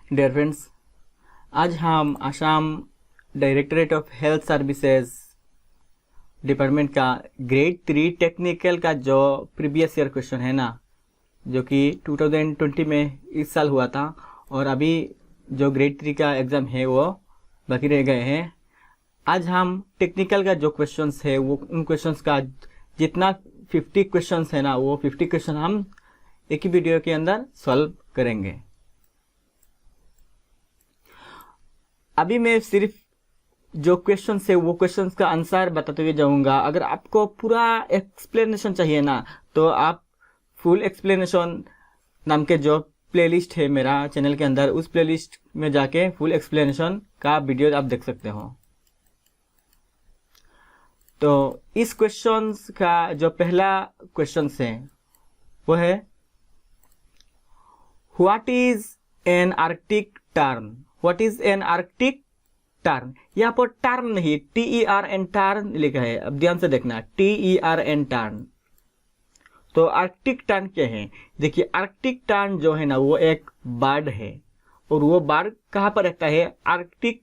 Dear friends, आज हम Assam directorate of health services department का ग्रेड 3 टेक्निकल का जो प्रीवियस ईयर क्वेश्चन है ना, जो कि 2020 में इस साल हुआ था, और अभी जो ग्रेड 3 का एग्ज़ाम है वो बाकी रह गए हैं। आज हम टेक्निकल का जो क्वेश्चंस है वो उन क्वेश्चंस का जितना 50 क्वेश्चंस है ना, वो 50 क्वेश्चन हम एक ही वीडियो के अंदर सॉल्व करेंगे। अभी मैं सिर्फ जो क्वेश्चंस है वो क्वेश्चंस का आंसर बताते हुए जाऊंगा। अगर आपको पूरा एक्सप्लेनेशन चाहिए ना, तो आप फुल एक्सप्लेनेशन नाम के जो प्लेलिस्ट है मेरा चैनल के अंदर, उस प्लेलिस्ट में जाके फुल एक्सप्लेनेशन का वीडियो आप देख सकते हो। तो इस क्वेश्चंस का जो पहला क्वेश्चंस है वो है, what is an Arctic tern. What is an Arctic tern. यहाँ पर टर्न नहीं, TERN टर्न लिखा है। अब ध्यान से देखना, TERN टर्न। तो आर्कटिक टर्न क्या है? देखिए, आर्कटिक टर्न जो है ना, वो एक बर्ड है, और वो बर्ड कहाँ पर रहता है? आर्कटिक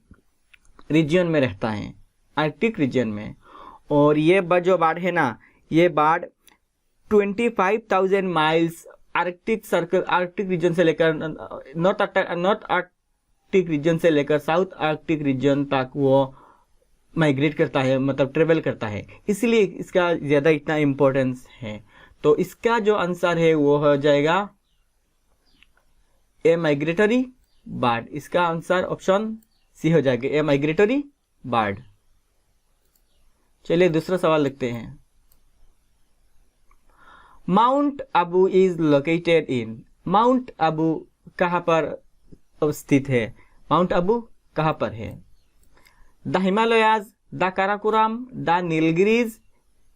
रीजन में रहता है, आर्कटिक रीजन में। और ये जो बर्ड है ना, ये bird 25,000 miles Arctic circle, Arctic region से लेकर नॉर्थ आर्कटिक रीजन से लेकर साउथ आर्कटिक रीजन तक वो माइग्रेट करता है, मतलब ट्रेवल करता है, इसलिए इसका ज़्यादा इतना इम्पोर्टेंस है। तो इसका जो आंसर है वो हो जाएगा ए माइग्रेटरी बर्ड। इसका आंसर ऑप्शन सी हो जाएगा, ए माइग्रेटरी बर्ड। चलिए दूसरा सवाल लिखते हैं। Mount Abu is located in. Mount Abu कहाँ पर अवस्थित है? माउंट आबू कहाँ पर है? The Himalayas, the Karakoram, the Nilgiris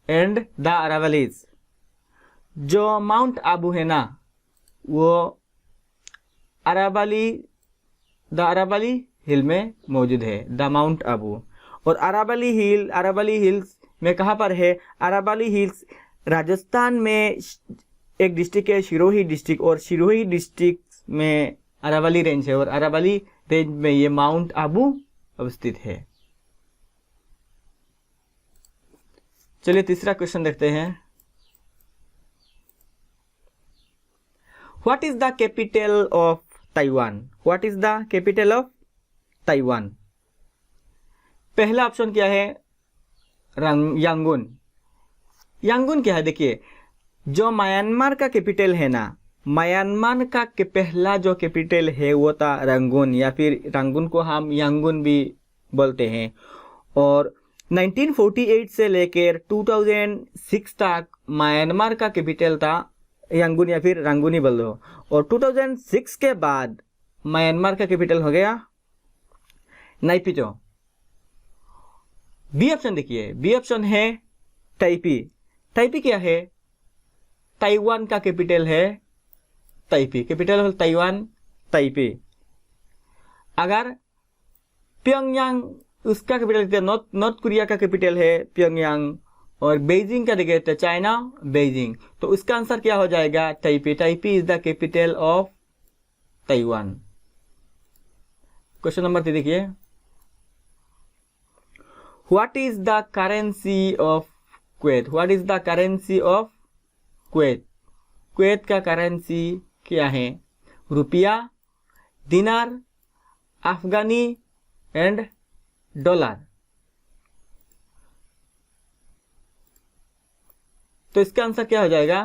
and the Aravallis. जो माउंट आबू है ना, वो द अरावली हिल में मौजूद है, द माउंट आबू। और अरावली हिल्स में कहाँ पर है? अरावली हिल्स राजस्थान में एक डिस्ट्रिक्ट है, सिरोही डिस्ट्रिक्ट, और सिरोही डिस्ट्रिक्ट में अरावली रेंज है, और अरावली रेंज में ये माउंट आबू अवस्थित है। चलिए तीसरा क्वेश्चन देखते हैं। What is the capital of Taiwan. What is the capital of Taiwan. पहला ऑप्शन क्या है? यांगून। यांगून क्या है? देखिए, जो म्यांमार का कैपिटल है ना, म्यांमार का पहला जो कैपिटल है वो था रंगून, या फिर रंगून को हम यांगून भी बोलते हैं। और 1948 से लेकर 2006 तक म्यांमार का कैपिटल था यांगून, या फिर रंगून ही बोल दो। और 2006 के बाद म्यांमार का कैपिटल हो गया नाइपितो। बी ऑप्शन देखिए, बी ऑप्शन है ताइपी। ताइपी क्या है? ताइवान का कैपिटल है Taipei, capital of Taiwan Taipei. अगर प्योंगयांग उसका कैपिटल, नॉर्थ कोरिया का कैपिटल है प्योंगयांग, और बेइजिंग का देखे तो चाइना बेइजिंग, तो उसका आंसर क्या हो जाएगा? Taipei. Taipei is the capital of Taiwan. Question number 3 देखिए। What is the currency of Kuwait. What is the currency of Kuwait. Kuwait का करेंसी क्या है? रुपया, दिनार, अफगानी एंड डॉलर। तो इसका आंसर क्या हो जाएगा?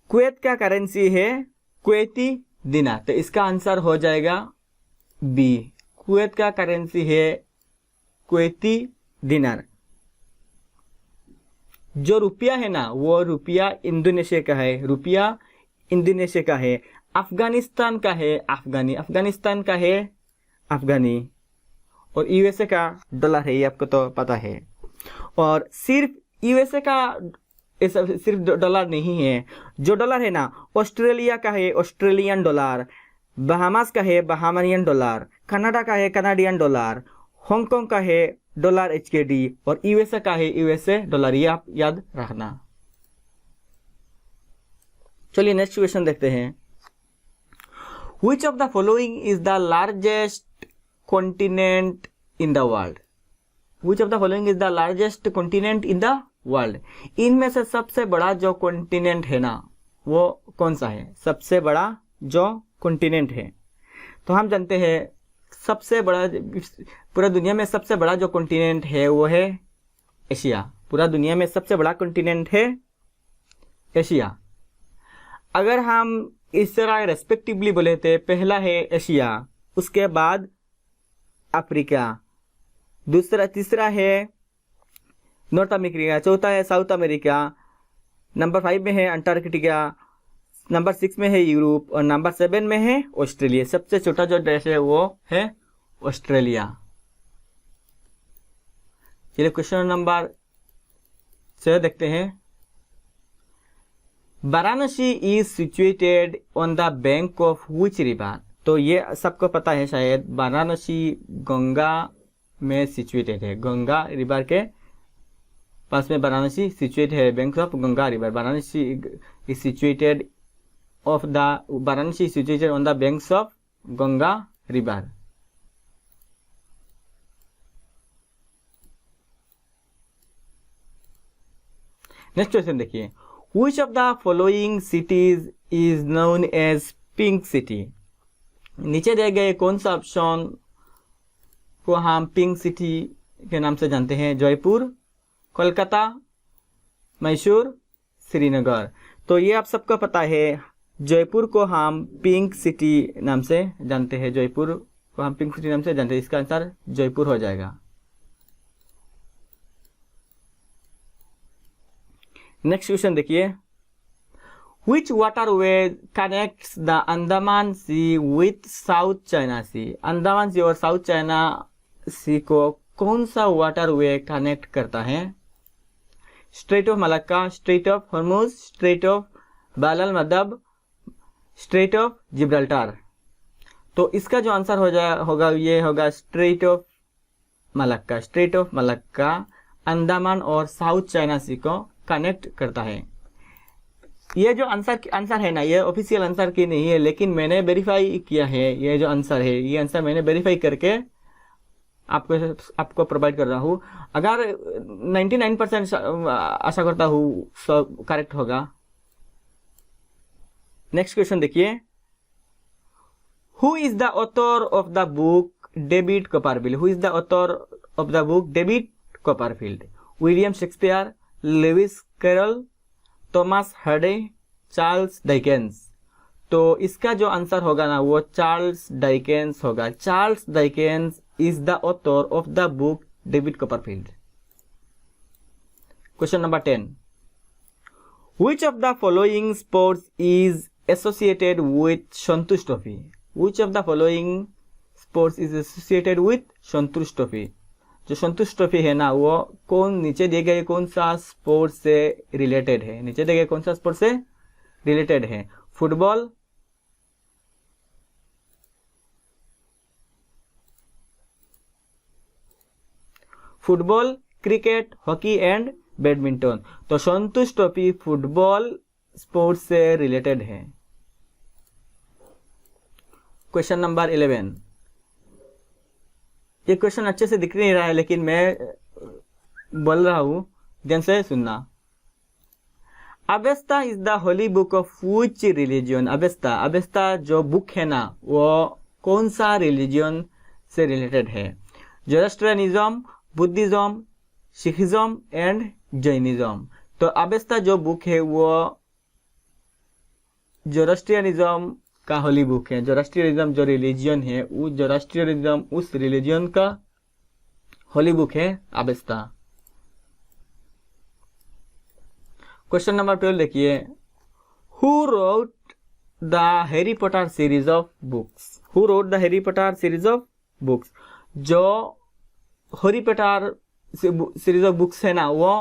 कुवैत का करेंसी है कुवैती दिनार, तो इसका आंसर हो जाएगा बी। कुवैत का करेंसी है कुवैती दिनार। जो रुपया है ना, वो रुपया इंडोनेशिया का है, रुपया इंडोनेशिया का है। अफगानिस्तान का है अफगानी, अफगानिस्तान का है अफगानी। और यूएसए का डॉलर है, ये आपको तो पता है। और सिर्फ यूएसए का सिर्फ डॉलर नहीं है, जो डॉलर है ना, ऑस्ट्रेलिया का है ऑस्ट्रेलियन डॉलर, बहामास का है बहामानियन डॉलर, कनाडा का है कनाडियन डॉलर, हांगकांग का है डॉलर HKD, और यूएसए का है यूएसए डॉलर। ये आप याद रखना। चलिए नेक्स्ट क्वेश्चन देखते हैं। Which of the following is the largest continent in the world? Which of the following is the largest continent in the world? इनमें से सबसे बड़ा जो कॉन्टिनेंट है ना वो कौन सा है? सबसे बड़ा जो कॉन्टिनेंट है, तो हम जानते हैं सबसे बड़ा, पूरा दुनिया में सबसे बड़ा जो कॉन्टिनेंट है वो है एशिया। पूरा दुनिया में सबसे बड़ा कॉन्टिनेंट है एशिया। अगर हम इस तरह रेस्पेक्टिवली बोले तो पहला है एशिया, उसके बाद अफ्रीका, तीसरा है नॉर्थ अमेरिका, चौथा है साउथ अमेरिका, नंबर 5 में है अंटार्कटिका, नंबर 6 में है यूरोप और नंबर 7 में है ऑस्ट्रेलिया। सबसे छोटा जो देश है वो है ऑस्ट्रेलिया। चलिए क्वेश्चन नंबर 6 देखते हैं। Varanasi is situated on the bank of which river? तो ये सबको पता है शायद, वाराणसी गंगा में सिचुएटेड है। गंगा रिवर के पास में वाराणसी सिचुएट है, bank of Ganga river. Varanasi is situated Varanasi situated on the banks of Ganga river. Next question देखिए। Which of the following cities is known as Pink City? नीचे दिए गए कौन सा ऑप्शन को हम पिंक सिटी के नाम से जानते हैं? जयपुर, कोलकाता, मैसूर, श्रीनगर। तो ये आप सबको पता है, जयपुर को हम पिंक सिटी नाम से जानते हैं। जयपुर को हम पिंक सिटी नाम से जानते हैं। इसका आंसर जयपुर हो जाएगा। नेक्स्ट क्वेश्चन देखिए। Which waterway connects the Andaman Sea with South China Sea? Andaman sea और साउथ चाइना सी को कौन सा वाटरवे कनेक्ट करता है? Straight of Malacca, straight of Hormuz, straight of बाब अल मंदब, स्ट्रेट ऑफ जिब्राल्टर। तो इसका जो आंसर होगा ये होगा straight of Malacca. Straight of Malacca Andaman और साउथ चाइना सी को कनेक्ट करता है। ये जो आंसर है ना, ये ऑफिशियल आंसर की नहीं है, लेकिन मैंने वेरीफाई किया है। ये जो आंसर है, ये आंसर मैंने वेरीफाई करके आपको प्रोवाइड कर रहा हूँ। अगर 99% आशा करता हूँ सब करेक्ट होगा। नेक्स्ट क्वेश्चन देखिए। Who is the author of the book David Copperfield? Who is the author of the book David Copperfield? William Shakespeare, Lewis Carroll, Thomas Hardy, Charles Dickens. तो इसका जो आंसर होगा ना वो चार्ल्स डाइकेंस होगा। Charles Dickens is the author of the book David Copperfield. Question number 10। Which of the following sports is associated with Santosh trophy? Which of the following sports is associated with Santosh trophy? जो Santosh trophy है ना वो नीचे दिए गए कौन सा sport से रिलेटेड है? नीचे दिए गए कौन सा स्पोर्ट से रिलेटेड है? Football, cricket, hockey and badminton. तो संतोष ट्रॉफी फुटबॉल स्पोर्ट से रिलेटेड है। Question number 11। ये क्वेश्चन अच्छे से दिख नहीं रहा है, लेकिन मैं बोल रहा हूं, ध्यान से सुनना। Avesta is the Holi book of which religion? Avesta जो बुक है ना वो कौन सा रिलीजन से रिलेटेड है? जोरास्ट्रियनिज्म, बुद्धिज्म, सिखिज्म एंड जैनिज्म। तो अवेस्ता जो बुक है वो जोरास्ट्रियनिज्म का होली बुक है। जोरास्ट्रियनिज्म जो रिलीजन है, वो जोरास्ट्रियनिज्म उस रिलीजन का होली बुक है अवेस्ता। क्वेश्चन नंबर 12 देखिए। Who wrote the Harry Potter series of books? Who wrote the Harry Potter series of books? जो Harry Potter series of books है ना वो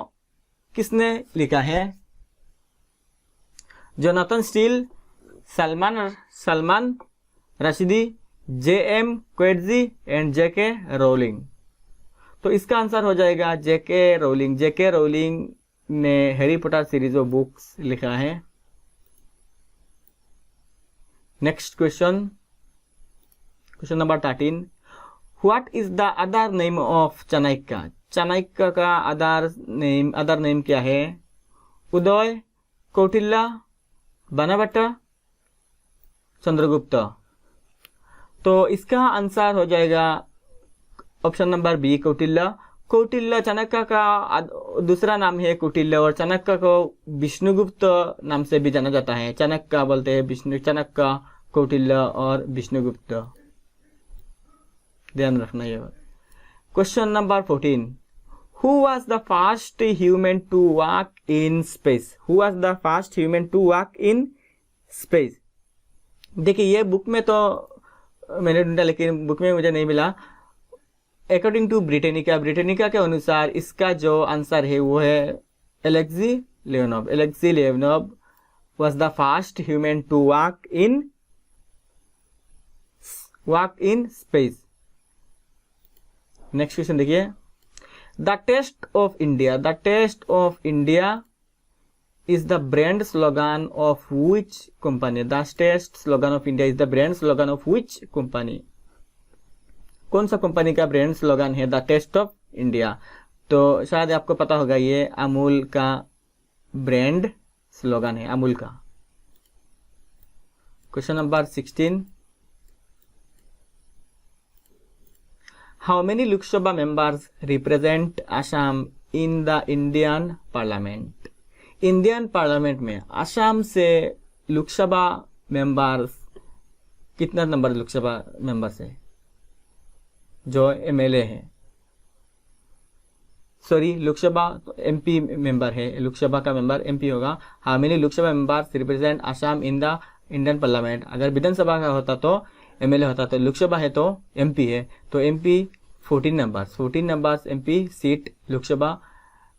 किसने लिखा है? Jonathan Steel, Salman Rushdie, J.M. Coetzee and J.K. Rowling. तो इसका आंसर हो जाएगा J.K. रोलिंग। J.K. रोलिंग ने Harry Potter series of books लिखा है। Next question, question number 13, what is the other name of Chanakya? Chanakya का अदर नेम क्या है? उदय, कौटिल्य, बाणभट्ट, चंद्रगुप्त। तो इसका आंसर हो जाएगा option number B, Kautilya. Kautilya Chanakya का दूसरा नाम है कौटिल्य, और चाणक्य को विष्णुगुप्त नाम से भी जाना जाता है। चाणक्य बोलते हैं विष्णु, चाणक्य, कौटिल्य और विष्णुगुप्त, ध्यान रखना ये। Question number 14, who was the first human to walk in space? Who was the first human to walk in space? देखिए ये बुक में तो मैंने ढूंढा, लेकिन बुक में मुझे नहीं मिला। अकॉर्डिंग टू ब्रिटेनिका के अनुसार इसका जो आंसर है वो है Alexei Leonov. Alexei Leonov was the first human to walk in space. Next question देखिए, the taste of India is the brand slogan of which company? The taste slogan of India is the brand slogan of which company? कौन सा company का brand slogan है the taste of India? तो शायद आपको पता होगा, ये अमूल का ब्रांड स्लोगन है, अमूल का। Question number 16, how many Lok Sabha members represent Assam in the Indian parliament? Indian parliament में असम से लोकसभा मेंबर्स कितना नंबर लोकसभा मेंबर्स है? जो एमएलए है, सॉरी लोकसभा एमपी मेंबर है, लोकसभा का मेंबर एमपी होगा। How many Lok Sabha members represent Assam in the Indian parliament? अगर विधानसभा का होता तो एमएलए होता, तो लोकसभा है तो एमपी है, तो MP 14 numbers MP seat Lok Sabha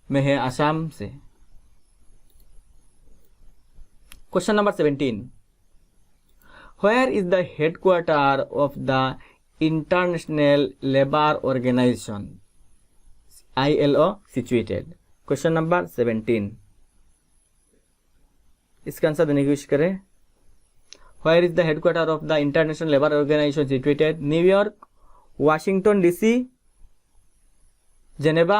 में है असम से। Question number 17, where is the headquarter of the International Labour Organization ILO situated? Question number 17, इसका आंसर देने की कोशिश करें। Where is the headquarter of the International Labour Organization situated? New York, Washington DC, Geneva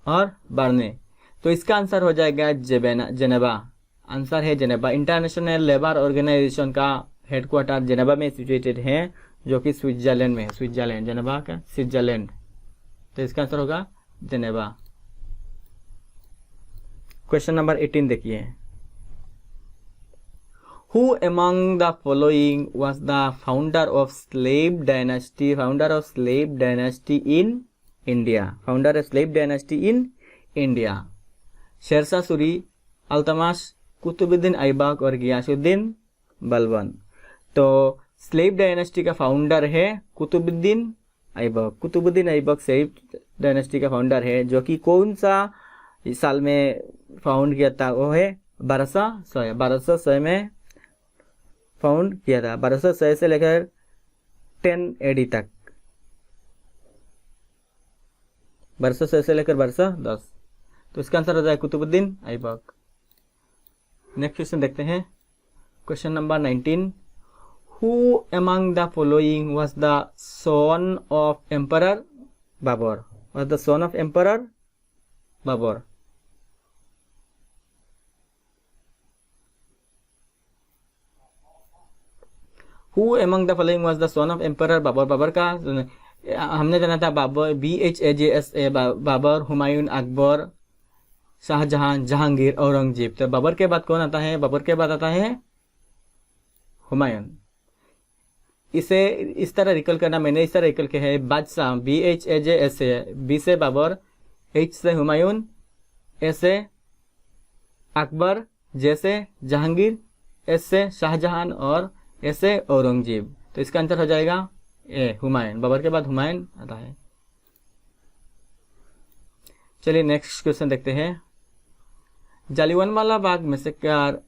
और Berne. तो इसका answer हो जाएगा जेनेवा। आंसर है जेनेवा। इंटरनेशनल लेबर ऑर्गेनाइजेशन का हेडक्वार्टर जेनेवा में सिचुएटेड है, जो कि स्विट्जरलैंड में है। स्विट्जरलैंड, जेनेवा का स्विट्जरलैंड, तो इसका आंसर होगा जेनेवा। क्वेश्चन नंबर 18 देखिए, who among the following was the founder of slave dynasty in India? Founder of slave dynasty in India? Sher Shah Suri, Altamash, Qutbuddin Aibak और गियासुद्दीन बलबन। तो स्लेव डायनेस्टी का फाउंडर है कुतुबुद्दीन ऐबक। कुतुबुद्दीन ऐबक स्लेव डायनेस्टी का फाउंडर है, जो कि कौन सा साल में फाउंड किया था? वो है 1200 में फाउंड किया था। 1200 से लेकर 10 AD तक, 1200 से लेकर 1210। तो इसका आंसर हो जाए कुतुबुद्दीन ऐबक। नेक्स्ट क्वेश्चन देखते हैं, question number 19, who among the following was the son of emperor Babur? Was the son of emperor Babur? Who among the following was the son of emperor Babur? Babur का हमने जाना था बाबर, BHAJSA, बाबर, हुमायूं, अकबर, शाहजहां, जहांगीर, औरंगजेब। तो बाबर के बाद कौन आता है? बाबर के बाद आता है हुमायूं। इसे इस तरह रिकल करना, मैंने इस तरह रिकल किया है, बादशाह BHAJSA, B से बाबर, H से हुमायूं, A से अकबर, J से जहांगीर, S से शाहजहां और A से औरंगजेब। तो इसका आंसर हो जाएगा ए, हुमायूं। बाबर के बाद हुमायूं आता है। चलिए नेक्स्ट क्वेश्चन देखते हैं, Jallianwala Bagh massacre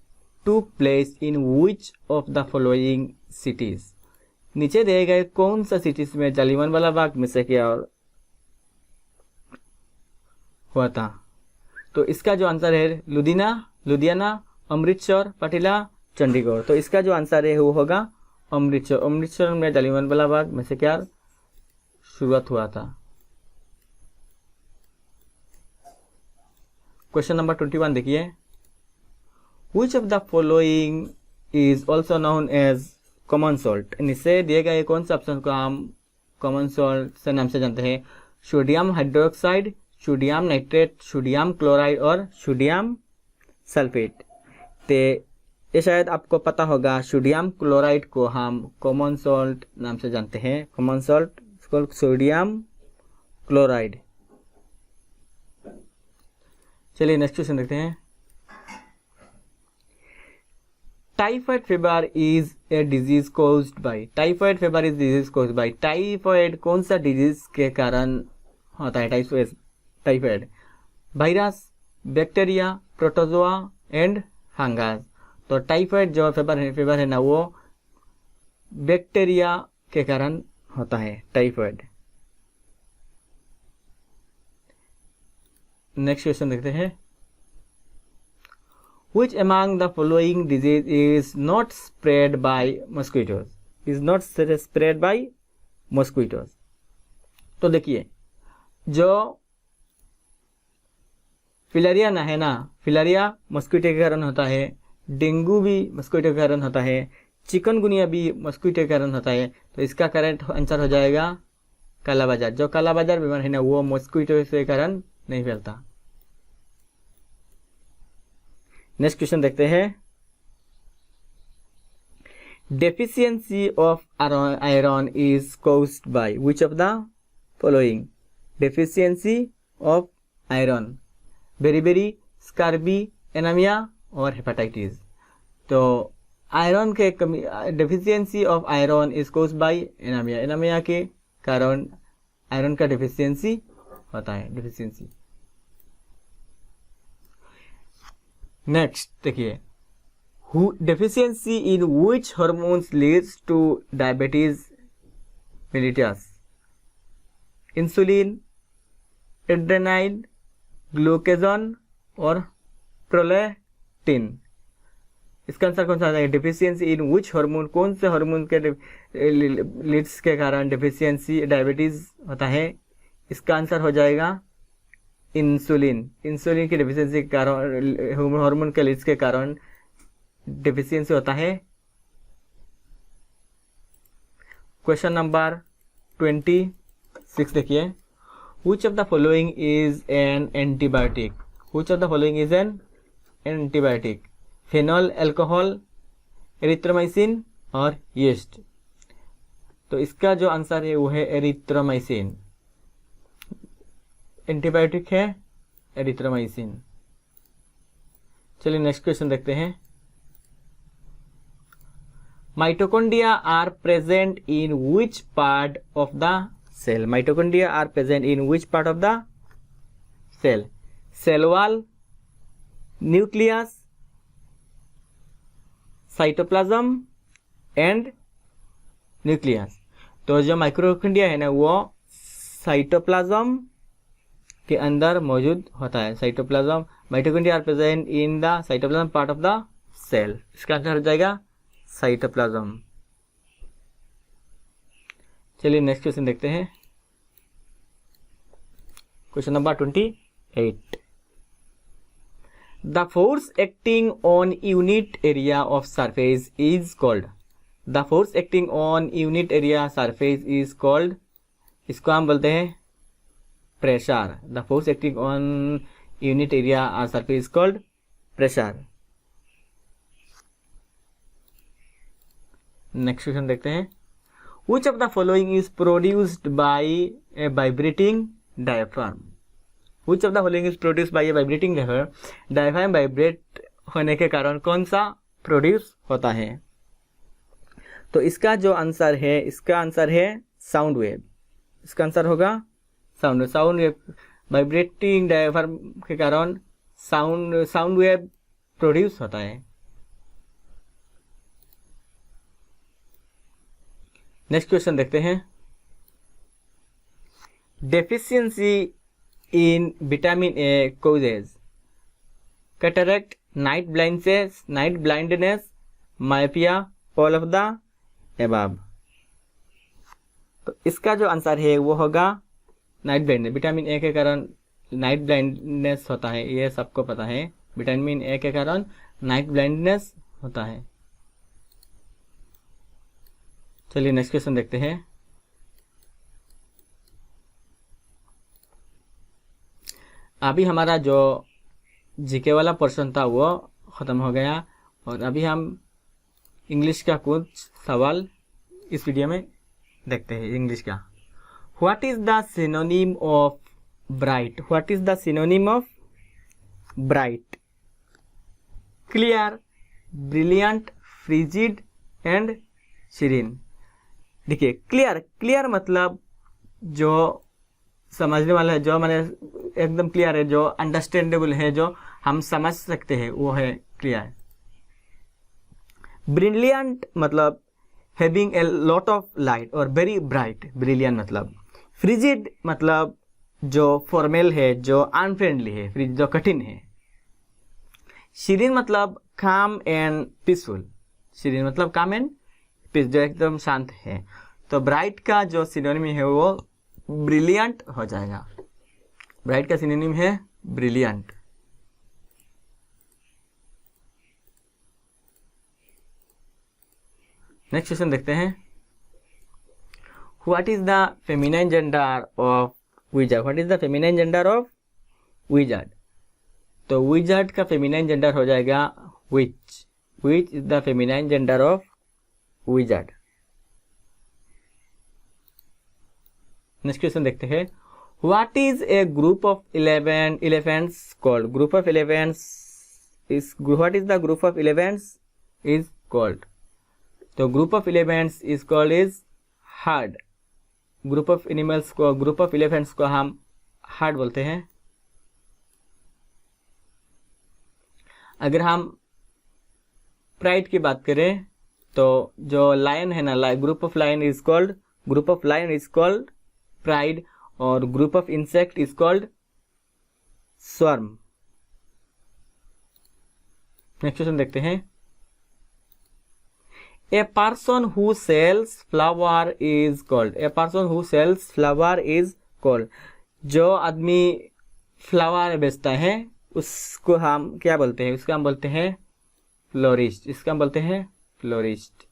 took place in which of the following cities? नीचे दिए गए कौन सा सिटीज में जालियनवाला बाग मैसेकर हुआ था? तो इसका जो आंसर है लुधियाना, अमृतसर, पटियाला, चंडीगढ़। तो इसका जो आंसर है वो होगा अमृतसर। अमृतसर में जालियांवाला बाग में से क्या शुरुआत हुआ था। क्वेश्चन नंबर 21 देखिए, which of the following is also known as common salt. नीचे दिए गए कौन से ऑप्शन को हम कॉमन सॉल्ट से नाम से जानते हैं? Sodium hydroxide, sodium nitrate, sodium chloride और सोडियम सल्फेट। तो ये शायद आपको पता होगा, सोडियम क्लोराइड को हम कॉमन सॉल्ट नाम से जानते हैं। Common salt sodium chloride. चलिए नेक्स्ट क्वेश्चन देखते हैं। Typhoid fever is a disease caused by. Typhoid fever is disease caused by. Typhoid कौन सा डिजीज के कारण होता है? Typhoid virus, bacteria, protozoa and fungus. तो टाइफाइड जो फीवर है ना, वो बैक्टीरिया के कारण होता है टाइफाइड। नेक्स्ट क्वेश्चन देखते हैं। Which among the following disease is not spread by mosquitoes? Is not spread by mosquitoes? तो देखिए, जो फिलेरिया ना है ना, फिलेरिया मस्कीटो के कारण होता है, डेंगू भी मस्कीटो के कारण होता है, चिकनगुनिया भी मस्कीटो के कारण होता है। तो इसका करेक्ट आंसर हो जाएगा कालाबाजार। जो कालाबाजार बीमार है ना, वो मस्कीटो के कारण नहीं फैलता। नेक्स्ट क्वेश्चन देखते हैं। Deficiency of iron is caused by which of the following. Deficiency of iron, beriberi, scurvy, anaemia और हेपेटाइटिस। तो आयरन के कमी, deficiency of iron is caused by anaemia. Anaemia के कारण आयरन का डेफिशिएंसी होता है, डेफिशिएंसी। नेक्स्ट देखिए, deficiency in which hormones leads to diabetes mellitus. Insulin, adrenaline, glucagon और प्रोलेक्टिन। इसका आंसर कौन सा है? डेफिशिएंसी इन विच हार्मोन, कौन से हार्मोन के लीड्स के कारण डेफिशिएंसी डायबिटीज होता है? इसका आंसर हो जाएगा इंसुलिन। इंसुलिन की डेफिशिएंसी के कारण, हार्मोन के लीड्स के कारण डेफिशिएंसी होता है। क्वेश्चन नंबर 26 देखिए, which of the following is an antibiotic. Which of the following is an antibiotic? Phenol alcohol, erythromycin और यीस्ट। तो इसका जो आंसर है वो है एरिथ्रोमाइसिन। एंटीबायोटिक है एरिथ्रोमाइसिन। चलिए नेक्स्ट क्वेश्चन देखते हैं। Mitochondria are present in which part of the cell. Mitochondria are present in which part of the cell? Cell wall, nucleus, cytoplasm and nucleus. तो जो माइटोकॉन्ड्रिया है ना, वो साइटोप्लाज्म के अंदर मौजूद होता है। Cytoplasm, mitochondria are present in the cytoplasm part of the cell. इसका आंसर हो जाएगा साइटोप्लाज्म। चलिए नेक्स्ट क्वेश्चन देखते हैं। Question number 28। The force acting on unit area of surface is called. The force acting on unit area surface is called, इसको हम बोलते हैं pressure. The force acting on unit area और surface is called pressure. Next question देखते हैं। Which of the following is produced by A vibrating diaphragm. Which of the following is produced by A vibrating diaphragm. Diaphragm vibrate होने के कारण कौन सा produce होता है? तो इसका जो आंसर है, इसका आंसर है साउंड वेव। इसका आंसर होगा sound wave. Sound wave, vibrating diaphragm के कारण साउंड वेव प्रोड्यूस होता है। नेक्स्ट क्वेश्चन देखते हैं। Deficiency in vitamin A causes cataract, night blindness, myopia, all of the above. तो इसका जो आंसर है वो होगा नाइट ब्लाइंडनेस। विटामिन ए के कारण नाइट ब्लाइंडनेस होता है, ये सबको पता है। विटामिन ए के कारण नाइट ब्लाइंडनेस होता है। चलिए नेक्स्ट क्वेश्चन देखते हैं। अभी हमारा जो जीके वाला पोर्शन था वो ख़त्म हो गया और अभी हम इंग्लिश का कुछ सवाल इस वीडियो में देखते हैं। इंग्लिश का, what is the synonym of bright? What is the synonym of bright? Clear, brilliant, frigid and serine. देखिए क्लियर, क्लियर मतलब जो समझने वाला है, जो मैंने एकदम क्लियर है, जो अंडरस्टैंडेबल है, जो हम समझ सकते हैं, वो है क्लियर। ब्रिलियंट मतलब having a lot of light और वेरी ब्राइट, ब्रिलियंट मतलब। फ्रिजिड मतलब जो फॉर्मल है, जो अनफ्रेंडली है, फ्रिज जो कठिन है। सीरीन मतलब काम एंड पीसफुल, सीरीन मतलब काम एंड पीस, जो एकदम शांत है। तो ब्राइट का जो सिनोनिम है वो ब्रिलियंट हो जाएगा। ब्राइट का सिनोनिम है ब्रिलियंट। नेक्स्ट क्वेश्चन देखते हैं। What is the feminine gender of wizard? What is the feminine gender of wizard? तो विजार्ड का फेमिनाइन जेंडर हो जाएगा witch. Witch is the feminine gender of wizard. Next question देखते हैं। What is a group of 11 elephants called? Group of 11 is, what is the group of 11 is called? तो group of 11 is called is herd. Group of animals को, group of elephants को हम heard बोलते हैं। अगर हम प्राइड की बात करें तो जो लायन है ना, group of lion is called, group of lion is called pride और group of insect is called swarm. Next question देखते हैं। A person who sells flower is called? A person who sells flower is called. जो आदमी flower बेचता है उसको हम क्या बोलते हैं? उसका हम बोलते हैं फ्लोरिस्ट। इसका हम बोलते हैं फ्लोरिस्ट।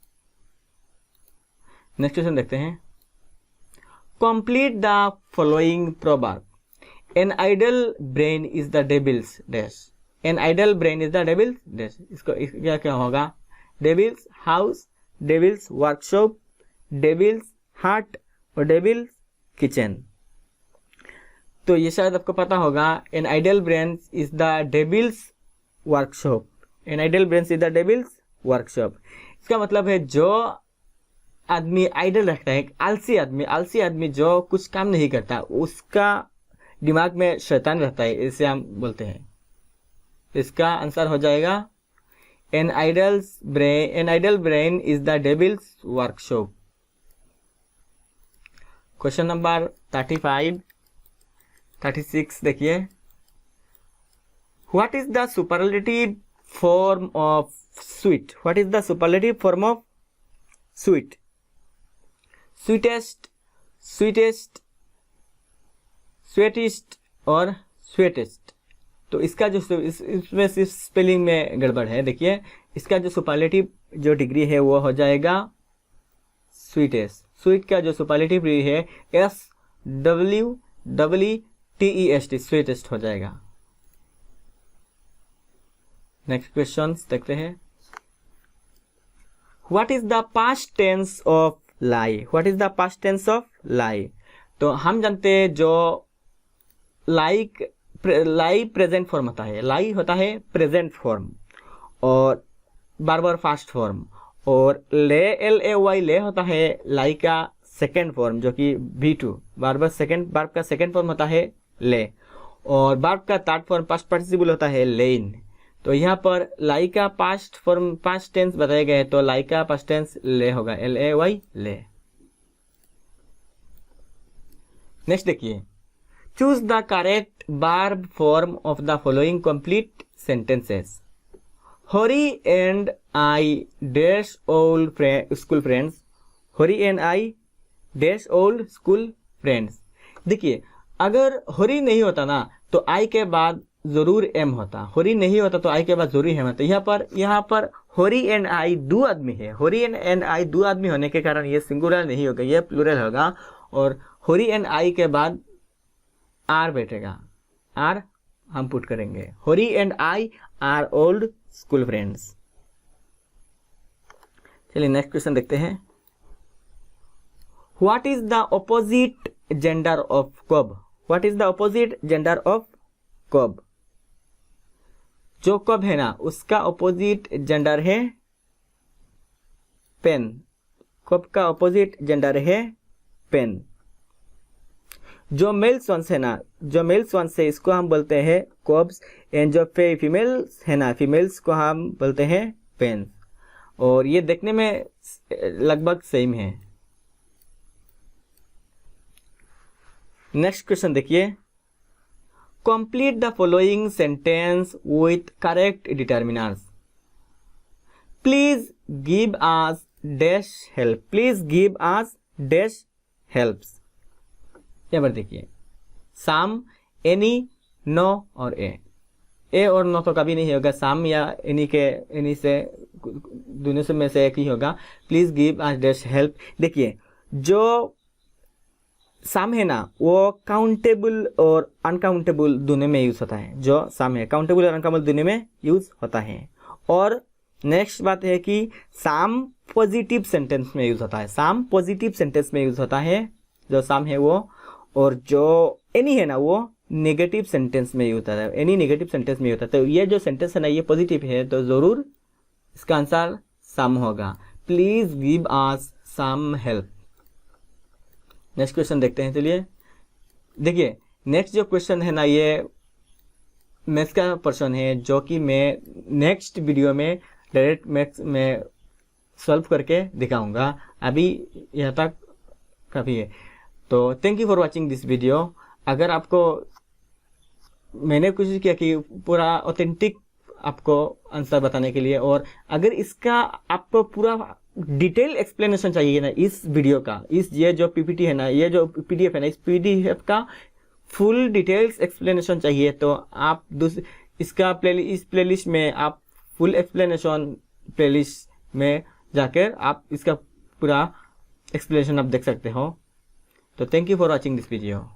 नेक्स्ट क्वेश्चन देखते हैं। Complete the following proverb. An idle brain is the devil's dash. An idle brain is the devil's dash. इसको क्या क्या होगा? Devil's house, devil's workshop, devil's heart और डेविल्स किचन। तो ये शायद आपको पता होगा। An idle brain is the devil's workshop. An idle brain is the devil's workshop. इसका मतलब है जो आदमी आइडल रखता है, आलसी आदमी, आलसी आदमी जो कुछ काम नहीं करता, उसका दिमाग में शैतान रहता है, इसे हम बोलते हैं। इसका आंसर हो जाएगा an idle brain is the devil's workshop. Question number 35, 36 देखिए। What is the superlative form of sweet? What is the superlative form of sweet? Sweetest, sweetest, swetist और स्वेटेस्ट। तो इसका जो इसमें सिर्फ स्पेलिंग में गड़बड़ है। देखिए इसका जो सुपरलेटिव जो डिग्री है वो हो जाएगा स्वीटेस्ट। स्वीट का जो सुपरलेटिव डिग्री है SWEETEST, स्वीटेस्ट हो जाएगा। नेक्स्ट क्वेश्चन देखते हैं। What is the past tense of lie? What is the past tense of lie? तो हम जानते हैं जो लाई प्रेजेंट फॉर्म होता है। लाई होता है प्रेजेंट फॉर्म और बार बार फास्ट फॉर्म। और ले, LAY ले होता है लाई का सेकेंड फॉर्म जो कि V2, बार बार सेकेंड, वर्ब का सेकेंड फॉर्म होता है ले। और वर्ब का थर्ड फॉर्म पास्ट पार्टिसिपल होता है लेन। तो यहाँ पर लाई का पास्ट फॉर्म, पास्ट टेंस बताए गए, तो लाई का पास्ट टेंस ले होगा, LAY ले। नेक्स्ट देखिए। Choose the correct verb form of the following complete sentences. Hari and I dash old school friends. Hari and I dash old school friends. देखिए अगर हरी नहीं होता ना तो आई के बाद जरूर एम होता, हरी नहीं होता तो आई के बाद जरूर एम होता। यहाँ पर हरी एंड आई दो आदमी है, हरी एंड आई दो आदमी होने के कारण ये सिंगुलर नहीं होगा, ये प्लूरल होगा और हरी एंड आई के बाद आर बैठेगा, आर हम पुट करेंगे। Hari and I are old school friends. चलिए नेक्स्ट क्वेश्चन देखते हैं। What is the opposite gender of cob? What is the opposite gender of cob? जो कब है ना उसका ऑपोजिट जेंडर है पेन। कब का ऑपोजिट जेंडर है पेन। जो मेल स्वंस है ना, जो मेल स्वंस है इसको हम बोलते हैं कॉब्स एंड जो फीमेल्स है ना, फीमेल्स को हम बोलते हैं पेन। और ये देखने में लगभग सेम है। नेक्स्ट क्वेश्चन देखिए। Complete the following sentence with correct determiners. Please give us dash help. Please give us dash helps. यहाँ पर देखिए साम, एनी, नो और ए और नो तो कभी नहीं होगा, साम या एनी से दोनों से में से एक ही होगा। Please give us dash help. देखिए जो साम है ना वो काउंटेबल और अनकाउंटेबल दोनों में यूज होता है। जो साम है काउंटेबल और अनकाउंटेबल दोनों में यूज होता है। और नेक्स्ट बात है कि साम पॉजिटिव सेंटेंस में यूज होता है, साम पॉजिटिव सेंटेंस में यूज होता है जो साम है वो। और जो एनी है ना वो नेगेटिव सेंटेंस में यूज होता है, एनी नेगेटिव सेंटेंस में होता है। तो ये जो सेंटेंस है ना ये पॉजिटिव है तो जरूर इसका आंसर साम होगा। Please give us some help. Next question देखते हैं। चलिए देखिए नेक्स्ट जो क्वेश्चन है ना ये मैथ्स का पर्सन है जो कि मैं नेक्स्ट वीडियो में डायरेक्ट मैथ्स में सॉल्व करके दिखाऊंगा। अभी यहाँ तक काफ़ी है। तो thank you for watching this video. अगर आपको मैंने कोशिश किया कि पूरा ऑथेंटिक आपको आंसर बताने के लिए, और अगर इसका आपको पूरा डिटेल एक्सप्लेनेशन चाहिए ना इस वीडियो का, इस ये जो पीपीटी है ना, ये जो पीडीएफ है ना, इस पीडीएफ का फुल डिटेल्स एक्सप्लेनेशन चाहिए तो आप इसका इस प्लेलिस्ट में आप फुल एक्सप्लेनेशन प्लेलिस्ट में जाकर आप इसका पूरा एक्सप्लेनेशन आप देख सकते हो। तो thank you for watching this video.